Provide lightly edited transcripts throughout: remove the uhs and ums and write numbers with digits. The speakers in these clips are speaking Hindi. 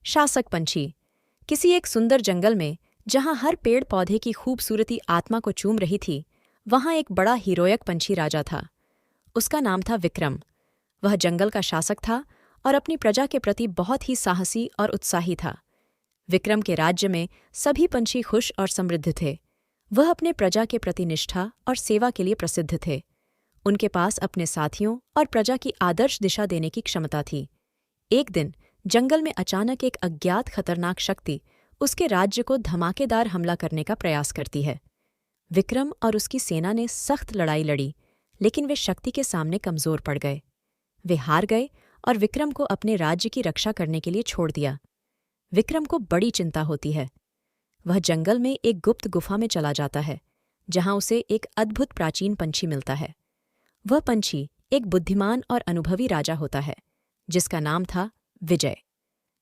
शासक पंछी। किसी एक सुंदर जंगल में, जहां हर पेड़ पौधे की खूबसूरती आत्मा को चूम रही थी, वहां एक बड़ा हीरोयक पंछी राजा था। उसका नाम था विक्रम। वह जंगल का शासक था और अपनी प्रजा के प्रति बहुत ही साहसी और उत्साही था। विक्रम के राज्य में सभी पंछी खुश और समृद्ध थे। वह अपने प्रजा के प्रति निष्ठा और सेवा के लिए प्रसिद्ध थे। उनके पास अपने साथियों और प्रजा की आदर्श दिशा देने की क्षमता थी। एक दिन जंगल में अचानक एक अज्ञात खतरनाक शक्ति उसके राज्य को धमाकेदार हमला करने का प्रयास करती है। विक्रम और उसकी सेना ने सख्त लड़ाई लड़ी, लेकिन वे शक्ति के सामने कमजोर पड़ गए। वे हार गए और विक्रम को अपने राज्य की रक्षा करने के लिए छोड़ दिया। विक्रम को बड़ी चिंता होती है। वह जंगल में एक गुप्त गुफा में चला जाता है, जहां उसे एक अद्भुत प्राचीन पंछी मिलता है। वह पंछी एक बुद्धिमान और अनुभवी राजा होता है, जिसका नाम था विजय।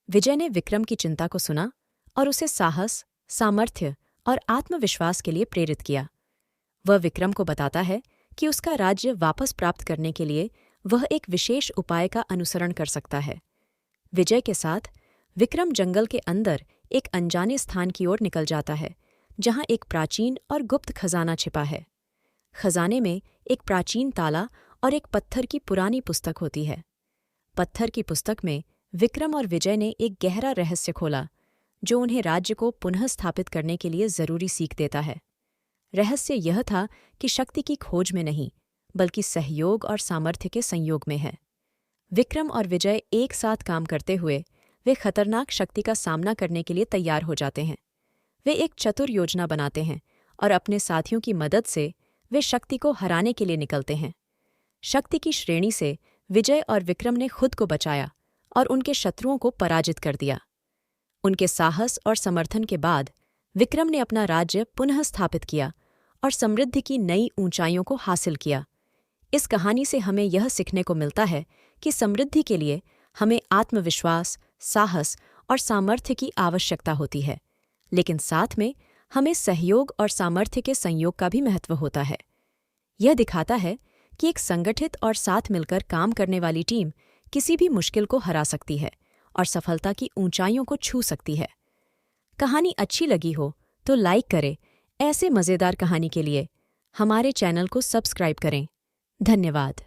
विजय ने विक्रम की चिंता को सुना और उसे साहस, सामर्थ्य और आत्मविश्वास के लिए प्रेरित किया। वह विक्रम को बताता है कि उसका राज्य वापस प्राप्त करने के लिए वह एक विशेष उपाय का अनुसरण कर सकता है। विजय के साथ विक्रम जंगल के अंदर एक अनजाने स्थान की ओर निकल जाता है, जहां एक प्राचीन और गुप्त खजाना छिपा है। खजाने में एक प्राचीन ताला और एक पत्थर की पुरानी पुस्तक होती है। पत्थर की पुस्तक में विक्रम और विजय ने एक गहरा रहस्य खोला, जो उन्हें राज्य को पुनः स्थापित करने के लिए जरूरी सीख देता है। रहस्य यह था कि शक्ति की खोज में नहीं, बल्कि सहयोग और सामर्थ्य के संयोग में है। विक्रम और विजय एक साथ काम करते हुए वे खतरनाक शक्ति का सामना करने के लिए तैयार हो जाते हैं। वे एक चतुर योजना बनाते हैं और अपने साथियों की मदद से वे शक्ति को हराने के लिए निकलते हैं। शक्ति की श्रेणी से विजय और विक्रम ने खुद को बचाया और उनके शत्रुओं को पराजित कर दिया। उनके साहस और समर्थन के बाद विक्रम ने अपना राज्य पुनः स्थापित किया और समृद्धि की नई ऊंचाइयों को हासिल किया। इस कहानी से हमें यह सीखने को मिलता है कि समृद्धि के लिए हमें आत्मविश्वास, साहस और सामर्थ्य की आवश्यकता होती है, लेकिन साथ में हमें सहयोग और सामर्थ्य के संयोग का भी महत्व होता है। यह दिखाता है कि एक संगठित और साथ मिलकर काम करने वाली टीम किसी भी मुश्किल को हरा सकती है और सफलता की ऊंचाइयों को छू सकती है। कहानी अच्छी लगी हो तो लाइक करें। ऐसे मज़ेदार कहानी के लिए हमारे चैनल को सब्सक्राइब करें। धन्यवाद।